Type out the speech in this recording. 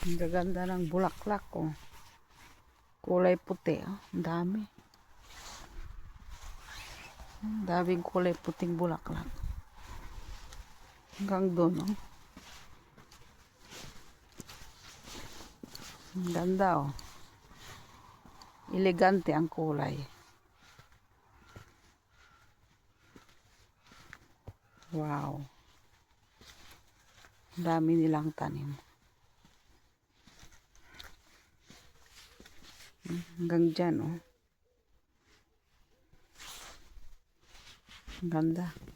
Ang gaganda ng bulaklak, oh. Kulay puti, oh. Ang dami. Ang daming kulay puting bulaklak. Hanggang doon, oh. Ang ganda, oh. Elegante ang kulay. Wow. Ang dami nilang tanim. Hanggang dyan, oh. Ang ganda.